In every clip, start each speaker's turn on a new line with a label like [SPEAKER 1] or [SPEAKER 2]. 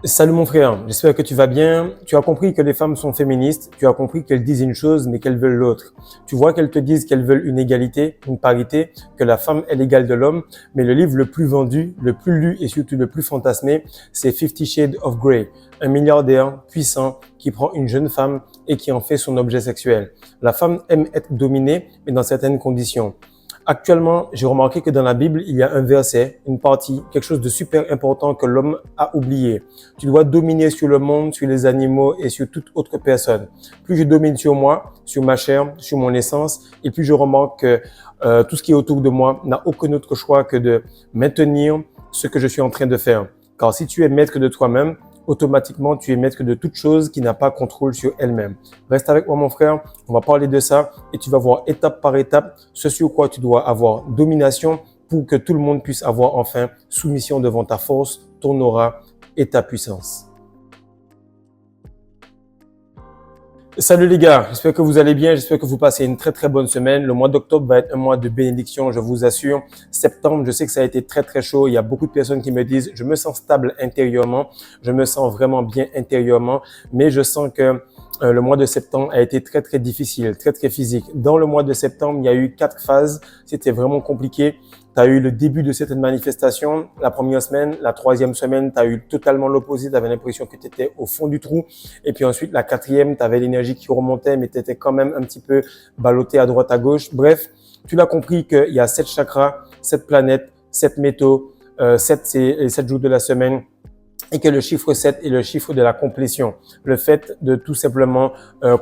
[SPEAKER 1] Salut mon frère, j'espère que tu vas bien. Tu as compris que les femmes sont féministes, tu as compris qu'elles disent une chose mais qu'elles veulent l'autre. Tu vois qu'elles te disent qu'elles veulent une égalité, une parité, que la femme est l'égale de l'homme, mais le livre le plus vendu, le plus lu et surtout le plus fantasmé, c'est Fifty Shades of Grey, un milliardaire puissant qui prend une jeune femme et qui en fait son objet sexuel. La femme aime être dominée, mais dans certaines conditions. Actuellement, j'ai remarqué que dans la Bible, il y a un verset, une partie, quelque chose de super important que l'homme a oublié. Tu dois dominer sur le monde, sur les animaux et sur toute autre personne. Plus je domine sur moi, sur ma chair, sur mon essence, et plus je remarque que tout ce qui est autour de moi n'a aucun autre choix que de maintenir ce que je suis en train de faire. Car si tu es maître de toi-même, automatiquement, tu es maître de toute chose qui n'a pas contrôle sur elle-même. Reste avec moi, mon frère. On va parler de ça et tu vas voir étape par étape ce sur quoi tu dois avoir domination pour que tout le monde puisse avoir enfin soumission devant ta force, ton aura et ta puissance. Salut les gars, j'espère que vous allez bien, j'espère que vous passez une très bonne semaine. Le mois d'octobre va être un mois de bénédiction, je vous assure. Septembre, je sais que ça a été très chaud. Il y a beaucoup de personnes qui me disent, je me sens stable intérieurement, je me sens vraiment bien intérieurement, mais je sens que le mois de septembre a été très difficile, très physique. Dans le mois de septembre, il y a eu 4 phases, c'était vraiment compliqué. Tu as eu le début de certaines manifestations, la première semaine, la troisième semaine, tu as eu totalement l'opposé, tu avais l'impression que tu étais au fond du trou. Et puis ensuite, la quatrième, tu avais l'énergie qui remontait, mais tu étais quand même un petit peu ballotté à droite, à gauche. Bref, tu l'as compris qu'il y a 7 chakras, 7 planètes, 7 métaux, 7 c'est les 7 jours de la semaine. Et que le chiffre 7 est le chiffre de la complétion, le fait de tout simplement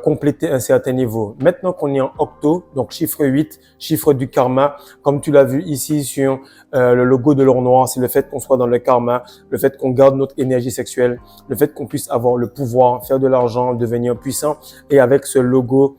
[SPEAKER 1] compléter un certain niveau. Maintenant qu'on est en octo, donc chiffre 8, chiffre du karma, comme tu l'as vu ici sur le logo de l'or noir, c'est le fait qu'on soit dans le karma, le fait qu'on garde notre énergie sexuelle, le fait qu'on puisse avoir le pouvoir, faire de l'argent, devenir puissant, et avec ce logo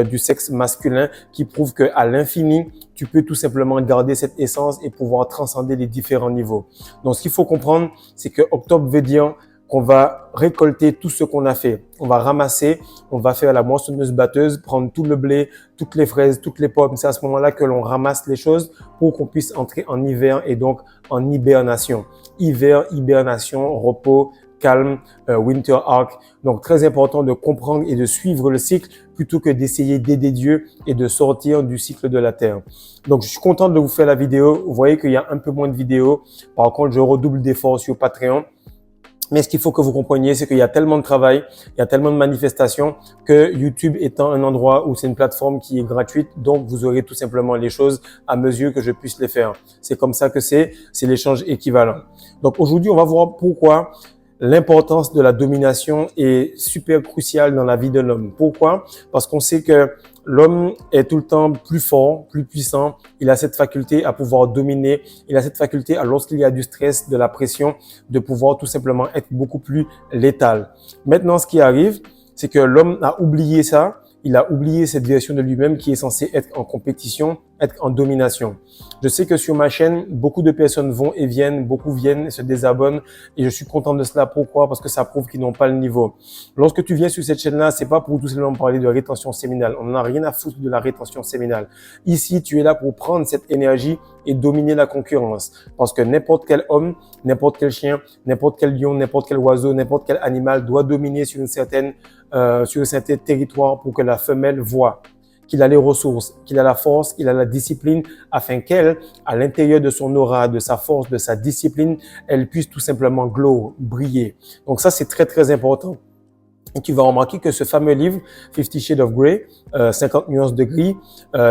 [SPEAKER 1] du sexe masculin qui prouve qu'à l'infini, tu peux tout simplement garder cette essence et pouvoir transcender les différents niveaux. Donc, ce qu'il faut comprendre, c'est que octobre veut dire qu'on va récolter tout ce qu'on a fait. On va ramasser, on va faire la moissonneuse batteuse, prendre tout le blé, toutes les fraises, toutes les pommes. C'est à ce moment-là que l'on ramasse les choses pour qu'on puisse entrer en hiver et donc en hibernation. Hiver, hibernation, repos, calme, winter arc. Donc, très important de comprendre et de suivre le cycle plutôt que d'essayer d'aider Dieu et de sortir du cycle de la terre. Donc, je suis content de vous faire la vidéo. Vous voyez qu'il y a un peu moins de vidéos. Par contre, je redouble d'efforts sur Patreon. Mais ce qu'il faut que vous compreniez, c'est qu'il y a tellement de travail, il y a tellement de manifestations que YouTube étant un endroit où c'est une plateforme qui est gratuite, donc vous aurez tout simplement les choses à mesure que je puisse les faire. C'est comme ça que c'est l'échange équivalent. Donc aujourd'hui, on va voir pourquoi l'importance de la domination est super cruciale dans la vie de l'homme. Pourquoi? Parce qu'on sait que l'homme est tout le temps plus fort, plus puissant. Il a cette faculté à pouvoir dominer. Il a cette faculté, lorsqu'il y a du stress, de la pression, de pouvoir tout simplement être beaucoup plus létal. Maintenant, ce qui arrive, c'est que l'homme a oublié ça. Il a oublié cette version de lui-même qui est censée être en compétition, être en domination. Je sais que sur ma chaîne, beaucoup de personnes vont et viennent, beaucoup viennent et se désabonnent et je suis content de cela. Pourquoi? Parce que ça prouve qu'ils n'ont pas le niveau. Lorsque tu viens sur cette chaîne-là, c'est pas pour tout simplement parler de rétention séminale. On n'en a rien à foutre de la rétention séminale. Ici, tu es là pour prendre cette énergie et dominer la concurrence. Parce que n'importe quel homme, n'importe quel chien, n'importe quel lion, n'importe quel oiseau, n'importe quel animal doit dominer sur un certain territoire pour que la femelle voie qu'il a les ressources, qu'il a la force, qu'il a la discipline, afin qu'elle, à l'intérieur de son aura, de sa force, de sa discipline, elle puisse tout simplement glow, briller. Donc ça, c'est très important. Et tu vas remarquer que ce fameux livre, 50 Shades of Grey, 50 nuances de gris,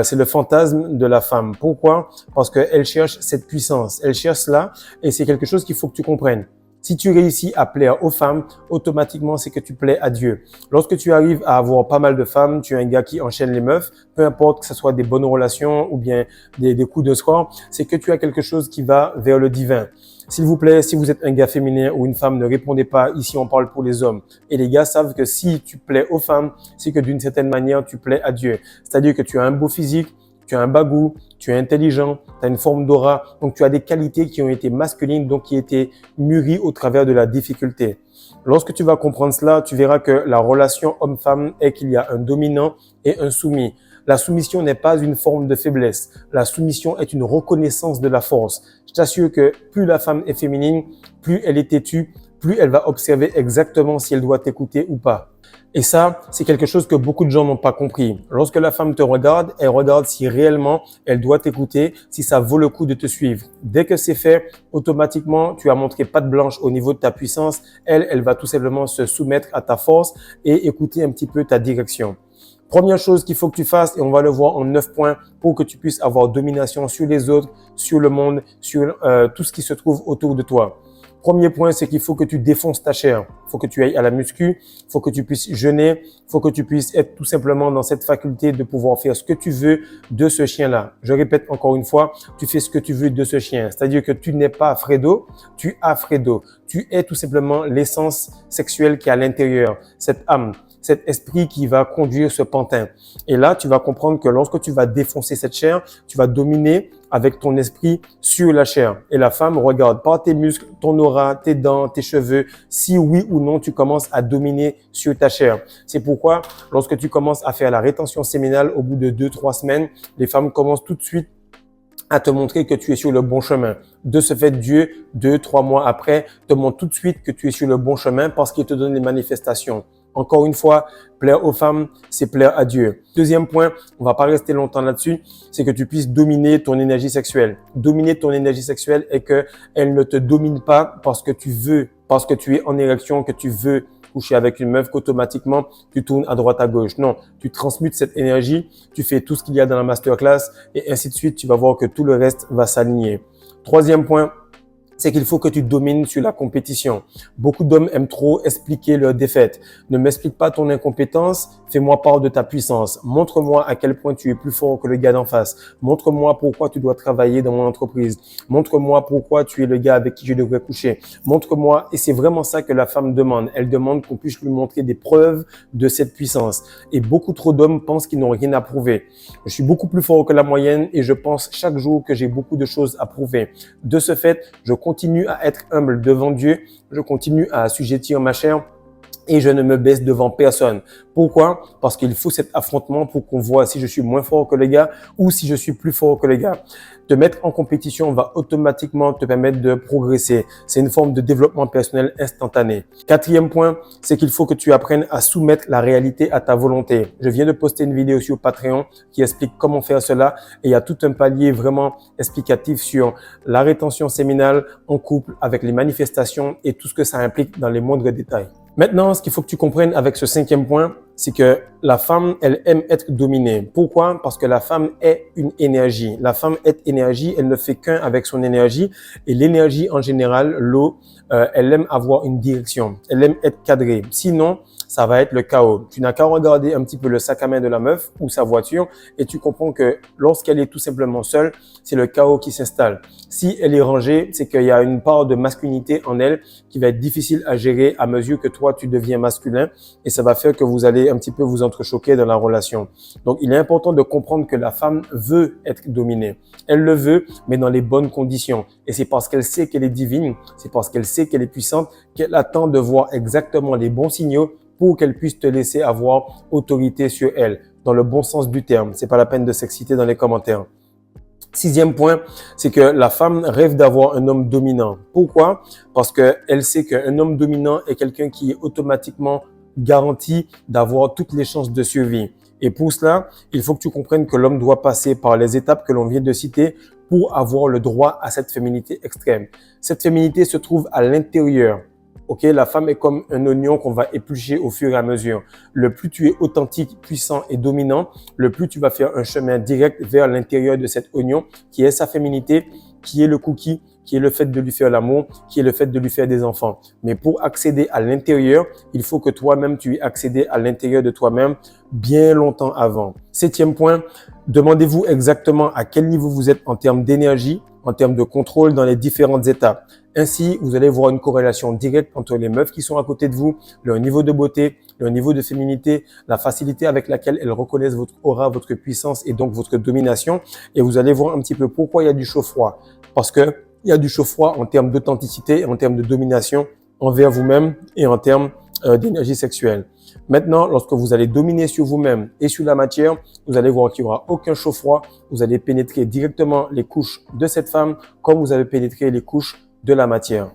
[SPEAKER 1] c'est le fantasme de la femme. Pourquoi? Parce qu'elle cherche cette puissance, elle cherche cela, et c'est quelque chose qu'il faut que tu comprennes. Si tu réussis à plaire aux femmes, automatiquement, c'est que tu plais à Dieu. Lorsque tu arrives à avoir pas mal de femmes, tu es un gars qui enchaîne les meufs, peu importe que ce soit des bonnes relations ou bien des coups de score, c'est que tu as quelque chose qui va vers le divin. S'il vous plaît, si vous êtes un gars féminin ou une femme, ne répondez pas. Ici, on parle pour les hommes. Et les gars savent que si tu plais aux femmes, c'est que d'une certaine manière, tu plais à Dieu. C'est-à-dire que tu as un beau physique, tu as un bagou, tu es intelligent, tu as une forme d'aura. Donc, tu as des qualités qui ont été masculines, donc qui étaient mûries au travers de la difficulté. Lorsque tu vas comprendre cela, tu verras que la relation homme-femme est qu'il y a un dominant et un soumis. La soumission n'est pas une forme de faiblesse. La soumission est une reconnaissance de la force. Je t'assure que plus la femme est féminine, plus elle est têtue, plus elle va observer exactement si elle doit t'écouter ou pas. Et ça, c'est quelque chose que beaucoup de gens n'ont pas compris. Lorsque la femme te regarde, elle regarde si réellement elle doit t'écouter, si ça vaut le coup de te suivre. Dès que c'est fait, automatiquement, tu as montré patte blanche au niveau de ta puissance. Elle va tout simplement se soumettre à ta force et écouter un petit peu ta direction. Première chose qu'il faut que tu fasses, et on va le voir en 9 points pour que tu puisses avoir domination sur les autres, sur le monde, sur tout ce qui se trouve autour de toi. Premier point, c'est qu'il faut que tu défonces ta chair. Il faut que tu ailles à la muscu, il faut que tu puisses jeûner, il faut que tu puisses être tout simplement dans cette faculté de pouvoir faire ce que tu veux de ce chien-là. Je répète encore une fois, tu fais ce que tu veux de ce chien. C'est-à-dire que tu n'es pas Fredo, tu as Fredo. Tu es tout simplement l'essence sexuelle qui est à l'intérieur, cette âme, cet esprit qui va conduire ce pantin. Et là, tu vas comprendre que lorsque tu vas défoncer cette chair, tu vas dominer avec ton esprit sur la chair. Et la femme regarde par tes muscles, ton aura, tes dents, tes cheveux, si oui ou non tu commences à dominer sur ta chair. C'est pourquoi lorsque tu commences à faire la rétention séminale au bout de 2-3 semaines, les femmes commencent tout de suite à te montrer que tu es sur le bon chemin. De ce fait, Dieu, 2-3 mois après, te montre tout de suite que tu es sur le bon chemin parce qu'il te donne les manifestations. Encore une fois, plaire aux femmes, c'est plaire à Dieu. Deuxième point, on va pas rester longtemps là-dessus, c'est que tu puisses dominer ton énergie sexuelle. Dominer ton énergie sexuelle est que elle ne te domine pas parce que tu veux, parce que tu es en érection, que tu veux coucher avec une meuf, qu'automatiquement tu tournes à droite à gauche. Non, tu transmutes cette énergie, tu fais tout ce qu'il y a dans la masterclass et ainsi de suite. Tu vas voir que tout le reste va s'aligner. Troisième point, c'est qu'il faut que tu domines sur la compétition. Beaucoup d'hommes aiment trop expliquer leurs défaites. Ne m'explique pas ton incompétence, fais-moi part de ta puissance. Montre-moi à quel point tu es plus fort que le gars d'en face. Montre-moi pourquoi tu dois travailler dans mon entreprise. Montre-moi pourquoi tu es le gars avec qui je devrais coucher. Montre-moi, et c'est vraiment ça que la femme demande. Elle demande qu'on puisse lui montrer des preuves de cette puissance. Et beaucoup trop d'hommes pensent qu'ils n'ont rien à prouver. Je suis beaucoup plus fort que la moyenne et je pense chaque jour que j'ai beaucoup de choses à prouver. De ce fait, je continue à être humble devant Dieu, je continue à assujettir ma chair et je ne me baisse devant personne. Pourquoi? Parce qu'il faut cet affrontement pour qu'on voit si je suis moins fort que les gars ou si je suis plus fort que les gars. Te mettre en compétition va automatiquement te permettre de progresser. C'est une forme de développement personnel instantané. Quatrième point, c'est qu'il faut que tu apprennes à soumettre la réalité à ta volonté. Je viens de poster une vidéo sur Patreon qui explique comment faire cela et il y a tout un palier vraiment explicatif sur la rétention séminale en couple avec les manifestations et tout ce que ça implique dans les moindres détails. Maintenant, ce qu'il faut que tu comprennes avec ce cinquième point, c'est que la femme, elle aime être dominée. Pourquoi? Parce que la femme est une énergie. La femme est énergie, elle ne fait qu'un avec son énergie. Et l'énergie en général, l'eau, elle aime avoir une direction. Elle aime être cadrée. Sinon, ça va être le chaos. Tu n'as qu'à regarder un petit peu le sac à main de la meuf ou sa voiture et tu comprends que lorsqu'elle est tout simplement seule, c'est le chaos qui s'installe. Si elle est rangée, c'est qu'il y a une part de masculinité en elle qui va être difficile à gérer à mesure que toi, tu deviens masculin et ça va faire que vous allez un petit peu vous entrechoquer dans la relation. Donc, il est important de comprendre que la femme veut être dominée. Elle le veut, mais dans les bonnes conditions. Et c'est parce qu'elle sait qu'elle est divine, c'est parce qu'elle sait qu'elle est puissante, qu'elle attend de voir exactement les bons signaux pour qu'elle puisse te laisser avoir autorité sur elle, dans le bon sens du terme. C'est pas la peine de s'exciter dans les commentaires. Sixième point, c'est que la femme rêve d'avoir un homme dominant. Pourquoi? Parce qu'elle sait qu'un homme dominant est quelqu'un qui est automatiquement garanti d'avoir toutes les chances de survie. Et pour cela, il faut que tu comprennes que l'homme doit passer par les étapes que l'on vient de citer pour avoir le droit à cette féminité extrême. Cette féminité se trouve à l'intérieur. Ok, la femme est comme un oignon qu'on va éplucher au fur et à mesure. Le plus tu es authentique, puissant et dominant, le plus tu vas faire un chemin direct vers l'intérieur de cet oignon qui est sa féminité, qui est le cookie, qui est le fait de lui faire l'amour, qui est le fait de lui faire des enfants. Mais pour accéder à l'intérieur, il faut que toi-même tu aies accédé à l'intérieur de toi-même bien longtemps avant. Septième point, demandez-vous exactement à quel niveau vous êtes en termes d'énergie, en termes de contrôle dans les différentes étapes. Ainsi, vous allez voir une corrélation directe entre les meufs qui sont à côté de vous, leur niveau de beauté, leur niveau de féminité, la facilité avec laquelle elles reconnaissent votre aura, votre puissance et donc votre domination. Et vous allez voir un petit peu pourquoi il y a du chaud-froid. Parce que il y a du chaud-froid en termes d'authenticité, en termes de domination envers vous-même et en termes d'énergie sexuelle. Maintenant, lorsque vous allez dominer sur vous-même et sur la matière, vous allez voir qu'il n'y aura aucun chaud-froid. Vous allez pénétrer directement les couches de cette femme comme vous avez pénétré les couches de la matière.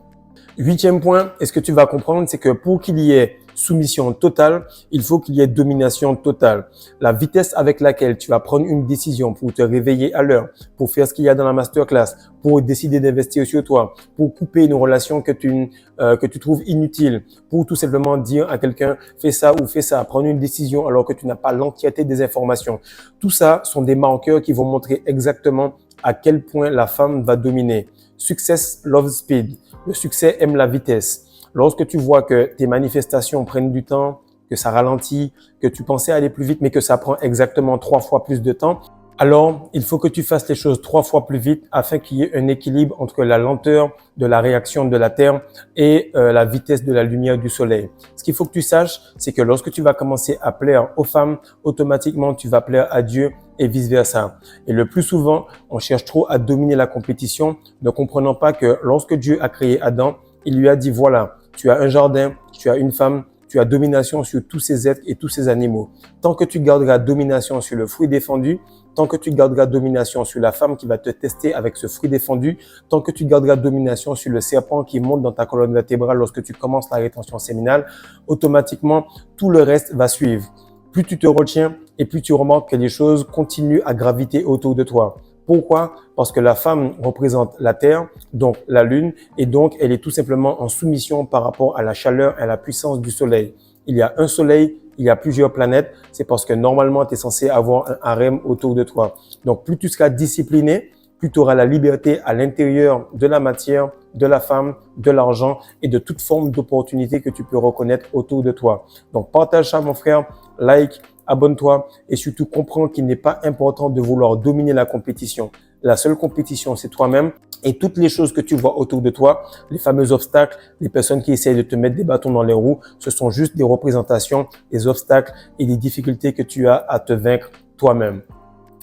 [SPEAKER 1] Huitième point, et ce que tu vas comprendre, c'est que pour qu'il y ait soumission totale, il faut qu'il y ait domination totale. La vitesse avec laquelle tu vas prendre une décision pour te réveiller à l'heure, pour faire ce qu'il y a dans la masterclass, pour décider d'investir sur toi, pour couper une relation que tu trouves inutile, pour tout simplement dire à quelqu'un fais ça ou fais ça, prendre une décision alors que tu n'as pas l'entièreté des informations. Tout ça sont des marqueurs qui vont montrer exactement à quel point la femme va dominer. Success loves speed. Le succès aime la vitesse. Lorsque tu vois que tes manifestations prennent du temps, que ça ralentit, que tu pensais aller plus vite, mais que ça prend exactement 3 fois plus de temps, alors il faut que tu fasses les choses 3 fois plus vite afin qu'il y ait un équilibre entre la lenteur de la réaction de la Terre et la vitesse de la lumière du Soleil. Ce qu'il faut que tu saches, c'est que lorsque tu vas commencer à plaire aux femmes, automatiquement tu vas plaire à Dieu et vice-versa. Et le plus souvent, on cherche trop à dominer la compétition, ne comprenant pas que lorsque Dieu a créé Adam, il lui a dit voilà, tu as un jardin, tu as une femme, tu as domination sur tous ces êtres et tous ces animaux. Tant que tu garderas domination sur le fruit défendu, tant que tu garderas domination sur la femme qui va te tester avec ce fruit défendu, tant que tu garderas domination sur le serpent qui monte dans ta colonne vertébrale lorsque tu commences la rétention séminale, automatiquement, tout le reste va suivre. Plus tu te retiens et plus tu remarques que les choses continuent à graviter autour de toi. Pourquoi? Parce que la femme représente la Terre, donc la Lune, et donc elle est tout simplement en soumission par rapport à la chaleur et à la puissance du Soleil. Il y a un Soleil, il y a plusieurs planètes, c'est parce que normalement tu es censé avoir un harem autour de toi. Donc plus tu seras discipliné, plus tu auras la liberté à l'intérieur de la matière, de la femme, de l'argent et de toute forme d'opportunité que tu peux reconnaître autour de toi. Donc partage ça mon frère, like, abonne-toi et surtout comprends qu'il n'est pas important de vouloir dominer la compétition. La seule compétition, c'est toi-même et toutes les choses que tu vois autour de toi, les fameux obstacles, les personnes qui essayent de te mettre des bâtons dans les roues, ce sont juste des représentations, des obstacles et des difficultés que tu as à te vaincre toi-même.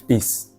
[SPEAKER 1] Peace.